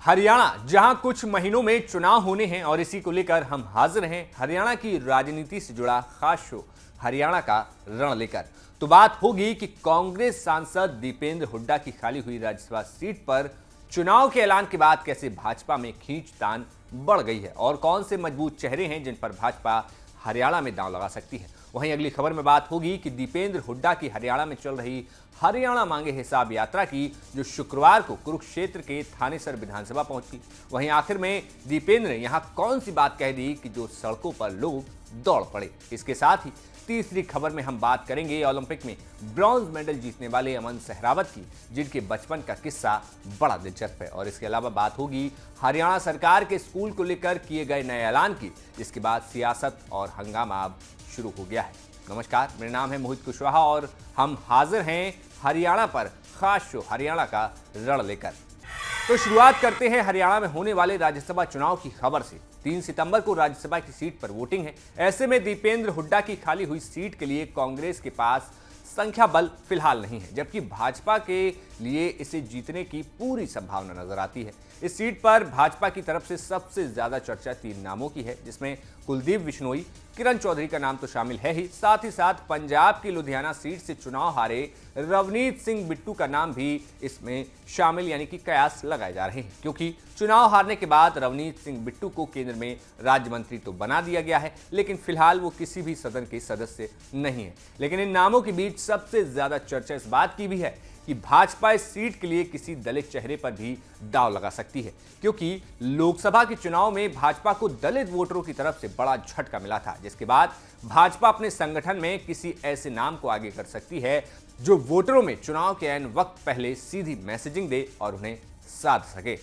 हरियाणा, जहां कुछ महीनों में चुनाव होने हैं और इसी को लेकर हम हाजिर हैं हरियाणा की राजनीति से जुड़ा खास शो हरियाणा का रण लेकर। तो बात होगी कि कांग्रेस सांसद दीपेंद्र हुड्डा की खाली हुई राज्यसभा सीट पर चुनाव के ऐलान के बाद कैसे भाजपा में खींचतान बढ़ गई है और कौन से मजबूत चेहरे हैं जिन पर भाजपा हरियाणा में दांव लगा सकती है। वहीं अगली खबर में बात होगी कि दीपेंद्र हुड्डा की हरियाणा में चल रही हरियाणा मांगे हिसाब यात्रा की, जो शुक्रवार को कुरुक्षेत्र के थानेसर विधानसभा पहुंची। वहीं आखिर में दीपेंद्र ने यहां कौन सी बात कह दी कि जो सड़कों पर लोग दौड़ पड़े। इसके साथ ही तीसरी खबर में हम बात करेंगे ओलंपिक में ब्रॉन्ज मेडल जीतने वाले अमन सहरावत की, जिनके बचपन का किस्सा बड़ा दिलचस्प है। और इसके अलावा बात होगी हरियाणा सरकार के स्कूल को लेकर किए गए नए ऐलान की, जिसके बाद सियासत और हंगामा अब शुरू हो गया है। नमस्कार, मेरा नाम है मोहित कुशवाहा और हम हाजिर हैं हरियाणा पर खास शो हरियाणा का रण लेकर। तो शुरुआत करते हैं हरियाणा में होने वाले राज्यसभा चुनाव की खबर से। 3 सितंबर को राज्यसभा की सीट पर वोटिंग है। ऐसे में दीपेंद्र हुड्डा की खाली हुई सीट के लिए कांग्रेस के पास संख्या बल फिलहाल नहीं है, जबकि भाजपा के लिए इसे जीतने की पूरी संभावना नजर आती है। इस सीट पर भाजपा की तरफ से सबसे ज्यादा चर्चा 3 नामों की है, जिसमें कुलदीप बिश्नोई, किरण चौधरी का नाम तो शामिल है ही, साथ ही साथ पंजाब की लुधियाना सीट से चुनाव हारे रवनीत सिंह बिट्टू का नाम भी इसमें शामिल, यानी कि कयास लगाए जा रहे हैं, क्योंकि चुनाव हारने के बाद रवनीत सिंह बिट्टू को केंद्र में राज्य मंत्री तो बना दिया गया है, लेकिन फिलहाल वो किसी भी सदन के सदस्य नहीं है। लेकिन इन नामों के बीच सबसे ज्यादा चर्चा इस बात की भी है कि भाजपा इस सीट के लिए किसी दलित चेहरे पर भी दांव लगा सकती है, क्योंकि लोकसभा के चुनाव में भाजपा को दलित वोटरों की तरफ से बड़ा झटका मिला था, जिसके बाद भाजपा अपने संगठन में किसी ऐसे नाम को आगे कर सकती है जो वोटरों में चुनाव के ऐन वक्त पहले सीधी मैसेजिंग दे और उन्हें साध सके।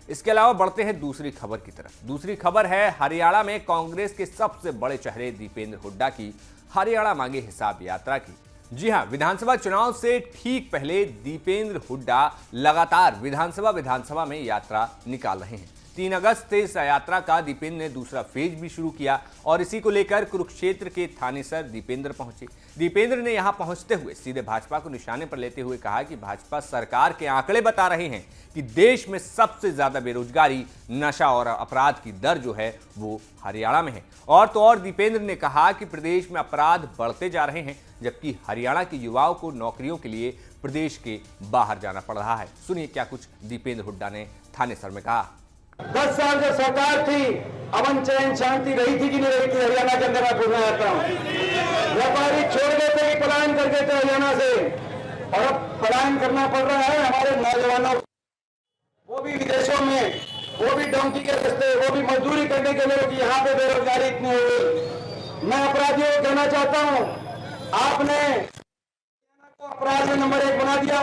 इसके अलावा बढ़ते हैं दूसरी खबर की तरफ। दूसरी खबर है हरियाणा में कांग्रेस के सबसे बड़े चेहरे दीपेंद्र हुड्डा की हरियाणा मांगे हिसाब यात्रा की। जी हां, विधानसभा चुनाव से ठीक पहले दीपेंद्र हुड्डा लगातार विधानसभा में यात्रा निकाल रहे हैं। 3 अगस्त से इस यात्रा का दीपेंद्र ने दूसरा फेज भी शुरू किया और इसी को लेकर कुरुक्षेत्र के थानेसर दीपेंद्र पहुंचे। दीपेंद्र ने यहां पहुंचते हुए सीधे भाजपा को निशाने पर लेते हुए कहा कि भाजपा सरकार के आंकड़े बता रहे हैं कि देश में सबसे ज्यादा बेरोजगारी, नशा और अपराध की दर जो है वो हरियाणा में है। और तो और दीपेंद्र ने कहा कि प्रदेश में अपराध बढ़ते जा रहे हैं, जबकि हरियाणा के युवाओं को नौकरियों के लिए प्रदेश के बाहर जाना पड़ रहा है। सुनिए क्या कुछ दीपेंद्र हुड्डा ने थानेसर में कहा। 10 साल जो सरकार थी, अमन चैन शांति रही थी कि नहीं रही थी हरियाणा के अंदर? मैं पूछना चाहता हूँ। व्यापारी छोड़ गए थे, पलायन कर गए थे हरियाणा से, और अब पलायन करना पड़ रहा है हमारे नौजवानों, वो भी विदेशों में, वो भी डोंकी के रास्ते, वो भी मजदूरी करने के लिए, कि यहाँ पे बेरोजगारी इतनी हो गई। मैं अपराधियों को कहना चाहता हूँ, आपने को अपराध में नंबर 1 बना दिया,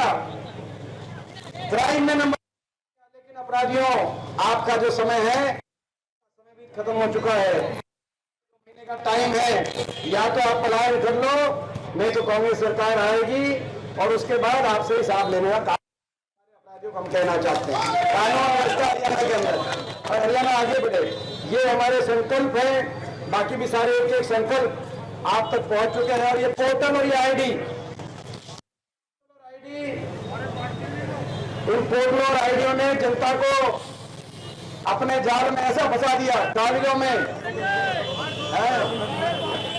क्राइम में नंबर, लेकिन अपराधियों आपका जो समय है, समय भी खत्म हो चुका है। महीने का टाइम है, या तो आप पलायन कर लो, नहीं तो कांग्रेस सरकार आएगी और उसके बाद आपसे हिसाब लेने का काम अपराधियों को हम कहना चाहते हैं। कानून व्यवस्था हरियाणा के अंदर और हरियाणा आगे बढ़े, ये हमारे संकल्प है। बाकी भी सारे एक संकल्प आप तक पहुंच चुके हैं। और ये पोर्टल और ये आईडी, इन पोर्टलों और आईडियों ने जनता को अपने जाल में ऐसा फंसा दिया, कागजों में।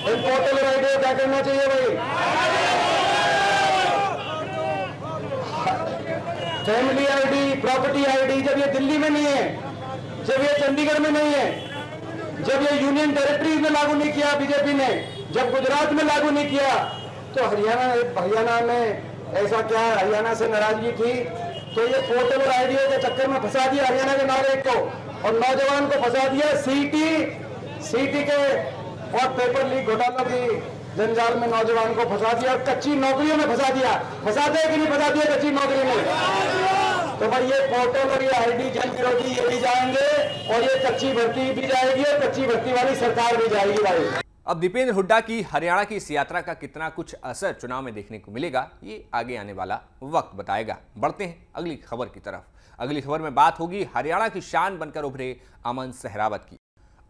इन पोर्टल और आईडियों क्या करना चाहिए भाई? फैमिली आईडी, प्रॉपर्टी आईडी, जब ये दिल्ली में नहीं है, जब ये चंडीगढ़ में नहीं है, जब ये यूनियन टेरिटरीज में लागू नहीं किया बीजेपी ने, जब गुजरात में लागू नहीं किया, तो हरियाणा में ऐसा क्या है? हरियाणा से नाराजगी थी तो ये पोर्टल और आईडियो के चक्कर में फंसा दिया हरियाणा के नागरिक को, और नौजवान को फंसा दिया सीटी के और पेपर लीक घोटालों की जंजाल में नौजवान को फंसा दिया और कच्ची नौकरियों में फंसा दिया। फंसाते हैं कि नहीं फंसा दिया कच्ची नौकरी में? तो भाई ये पोर्टल और ये आईडी जन विरोधी ये भी जाएंगे, और ये कच्ची भर्ती भी जाएगी, और कच्ची भर्ती वाली सरकार भी जाएगी भाई। अब दीपेंद्र हुड्डा की हरियाणा की इस यात्रा का कितना कुछ असर चुनाव में देखने को मिलेगा, ये आगे आने वाला वक्त बताएगा। बढ़ते हैं अगली खबर की तरफ। अगली खबर में बात होगी हरियाणा की शान बनकर उभरे अमन सहरावत की।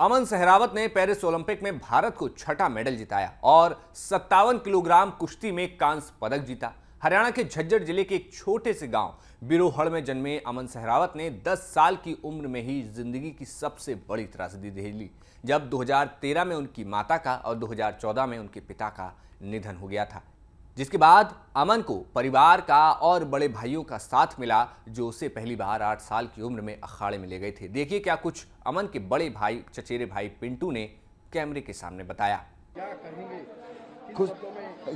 अमन सहरावत ने पेरिस ओलंपिक में भारत को 6ठा मेडल जिताया और 57 किलोग्राम कुश्ती में कांस्य पदक जीता। हरियाणा के झज्जर जिले के एक छोटे से गांव बिरोहड़ में जन्मे अमन सहरावत ने 10 साल की उम्र में ही जिंदगी की सबसे बड़ी त्रासदी झेली जब 2013 में उनकी माता का और 2014 में उनके पिता का निधन हो गया था, जिसके बाद अमन को परिवार का और बड़े भाइयों का साथ मिला जो उसे पहली बार 8 साल की उम्र में अखाड़े में ले गए थे। देखिए क्या कुछ अमन के बड़े भाई चचेरे भाई पिंटू ने कैमरे के सामने बताया। खुश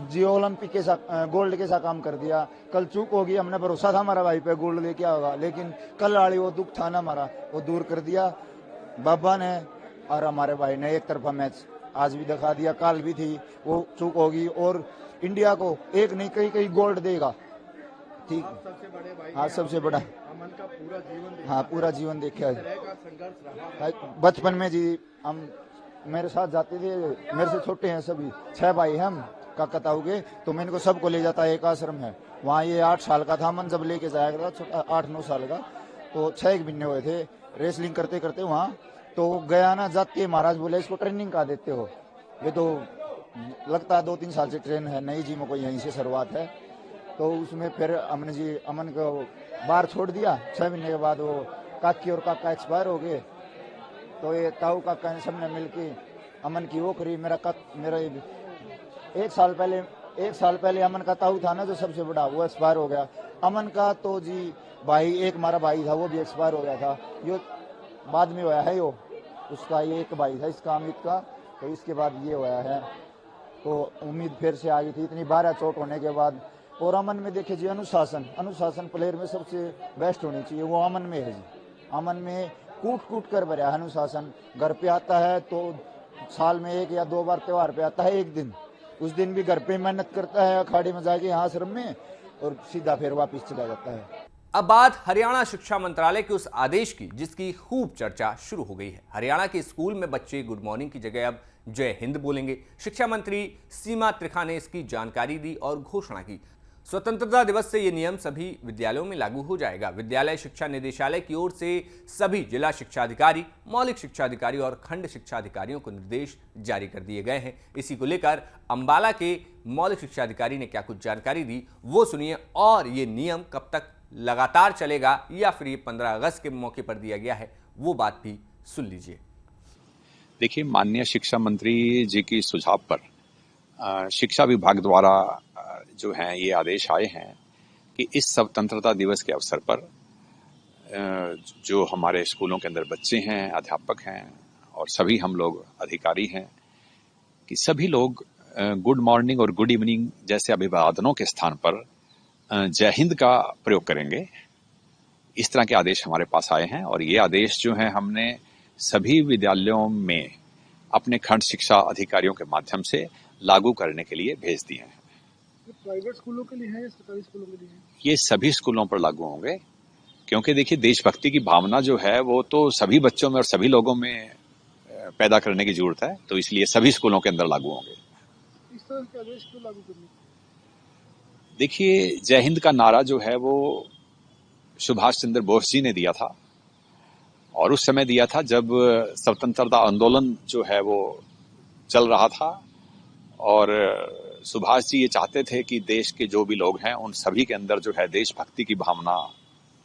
जियो ओलंपिक के साथ गोल्ड के साथ काम कर दिया। कल चूक होगी, हमने भरोसा था हमारा भाई पे गोल्ड लेके होगा, लेकिन कल आड़ी वो दुख था ना हमारा, वो दूर कर दिया बाबा ने और हमारे भाई ने। एक तरफा मैच आज भी दिखा दिया, कल भी थी, वो चूक होगी और इंडिया को एक नहीं कई कई गोल्ड देगा। ठीक, हाँ सबसे बड़ा अमन का पूरा जीवन, हाँ पूरा जीवन देखा है। बचपन में जी हम मेरे साथ जाते थे, मेरे से छोटे हैं सभी, 6 भाई हैं हम काका ताऊ के, तो मैं इनको सबको ले जाता। एक आश्रम है वहाँ, ये 8 साल का था मन जब लेके जाया था, 8-9 साल का, तो 6 महीने हुए थे रेसलिंग करते करते वहाँ। तो गया ना, जाते महाराज बोले इसको ट्रेनिंग का देते हो, ये तो लगता है 2-3 साल से ट्रेन है, नई जिम को यहीं से शुरुआत है। तो उसमें फिर हमने जी अमन को बाहर छोड़ दिया। 6 महीने के बाद वो काकी और काका एक्सपायर हो गए, तो ये ताऊ काका ने सबने मिलके अमन की वो करी। मेरा 1 साल पहले अमन का ताऊ था ना जो सबसे बड़ा, वो एक्सपायर हो गया। अमन का तो जी भाई, एक हमारा भाई था वो भी एक्सपायर हो गया था, यो बाद में होया है। यो उसका ये एक भाई था इसका अमित का, तो इसके बाद ये होया है। तो उम्मीद फिर से आ गई थी इतनी 12 चोट होने के बाद। और अमन में देखे जी अनुशासन प्लेयर में सबसे बेस्ट होनी चाहिए, वो अमन में है जी। अमन में कूट कर भरा है अनुशासन। घर पे आता है तो साल में 1 या 2 बार त्योहार पे आता है, एक दिन, उस दिन भी घर पे मेहनत करता है, अखाड़े में जाके यहाँ आश्रम में, और सीधा फिर वापस चला जाता है। अब बात हरियाणा शिक्षा मंत्रालय के उस आदेश की जिसकी खूब चर्चा शुरू हो गई है। हरियाणा के स्कूल में बच्चे गुड मॉर्निंग की जगह अब जय हिंद बोलेंगे। शिक्षा मंत्री सीमा त्रिखा ने इसकी जानकारी दी और घोषणा की। स्वतंत्रता दिवस से यह नियम सभी विद्यालयों में लागू हो जाएगा। विद्यालय शिक्षा निदेशालय की ओर से सभी जिला शिक्षा अधिकारी, मौलिक शिक्षा अधिकारी और खंड शिक्षा अधिकारियों को निर्देश जारी कर दिए गए हैं। इसी को लेकर अंबाला के मौलिक शिक्षा अधिकारी ने क्या कुछ जानकारी दी वो सुनिए, और ये नियम कब तक लगातार चलेगा या फिर ये 15 अगस्त के मौके पर दिया गया है वो बात भी सुन लीजिए। देखिए, माननीय शिक्षा मंत्री जी की सुझाव पर शिक्षा विभाग द्वारा जो हैं ये आदेश आए हैं कि इस स्वतंत्रता दिवस के अवसर पर जो हमारे स्कूलों के अंदर बच्चे हैं, अध्यापक हैं और सभी हम लोग अधिकारी हैं कि सभी लोग गुड मॉर्निंग और गुड इवनिंग जैसे अभिवादनों के स्थान पर जय हिंद का प्रयोग करेंगे। इस तरह के आदेश हमारे पास आए हैं और ये आदेश जो हैं हमने सभी विद्यालयों में अपने खंड शिक्षा अधिकारियों के माध्यम से लागू करने के लिए भेज दिए हैं। प्राइवेट स्कूलों के लिए है या सरकारी स्कूलों के लिए है? ये सभी स्कूलों पर लागू होंगे, क्योंकि देखिए देशभक्ति की भावना जो है वो तो सभी बच्चों में और सभी लोगों में पैदा करने की जरूरत है, तो इसलिए सभी स्कूलों के अंदर लागू होंगे। इस तरह के आदेश क्यों लागू करने? देखिए, जय हिंद का नारा जो है वो सुभाष चंद्र बोस जी ने दिया था और उस समय दिया था जब स्वतंत्रता आंदोलन जो है वो चल रहा था और सुभाष जी ये चाहते थे कि देश के जो भी लोग हैं उन सभी के अंदर जो है देशभक्ति की भावना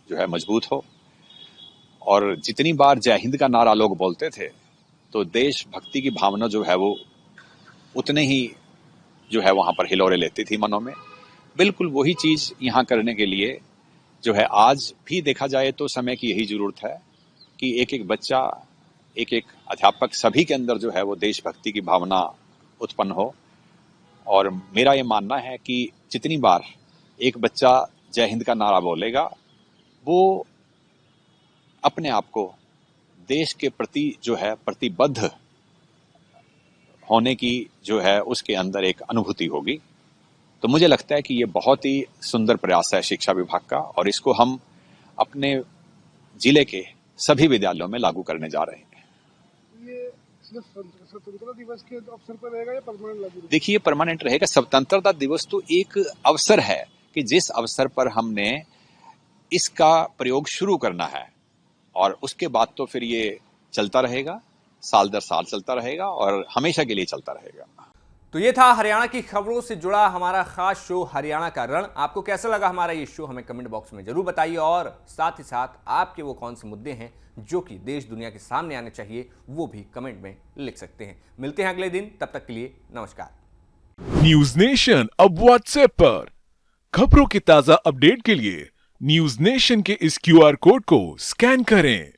जो है मजबूत हो। और जितनी बार जय हिंद का नारा लोग बोलते थे तो देशभक्ति की भावना जो है वो उतने ही जो है वहां पर हिलोरे लेती थी मनों में। बिल्कुल वही चीज यहाँ करने के लिए जो है आज भी देखा जाए तो समय की यही जरूरत है कि एक एक बच्चा, एक एक अध्यापक, सभी के अंदर जो है वो देशभक्ति की भावना उत्पन्न हो। और मेरा ये मानना है कि जितनी बार एक बच्चा जय हिंद का नारा बोलेगा वो अपने आप को देश के प्रति जो है प्रतिबद्ध होने की जो है उसके अंदर एक अनुभूति होगी। तो मुझे लगता है कि ये बहुत ही सुंदर प्रयास है शिक्षा विभाग का और इसको हम अपने जिले के सभी विद्यालयों में लागू करने जा रहे हैं। ये स्वतंत्रता दिवस के अवसर पर रहेगा या परमानेंट लागू? देखिए, ये परमानेंट रहेगा। स्वतंत्रता दिवस तो एक अवसर है कि जिस अवसर पर हमने इसका प्रयोग शुरू करना है और उसके बाद तो फिर ये चलता रहेगा, साल दर साल चलता रहेगा और हमेशा के लिए चलता रहेगा। तो ये था हरियाणा की खबरों से जुड़ा हमारा खास शो हरियाणा का रण। आपको कैसा लगा हमारा ये शो हमें कमेंट बॉक्स में जरूर बताइए, और साथ ही साथ आपके वो कौन से मुद्दे हैं जो कि देश दुनिया के सामने आने चाहिए वो भी कमेंट में लिख सकते हैं। मिलते हैं अगले दिन, तब तक के लिए नमस्कार। न्यूज नेशन अब व्हाट्सएप पर खबरों के ताजा अपडेट के लिए न्यूज नेशन के इस QR कोड को स्कैन करें।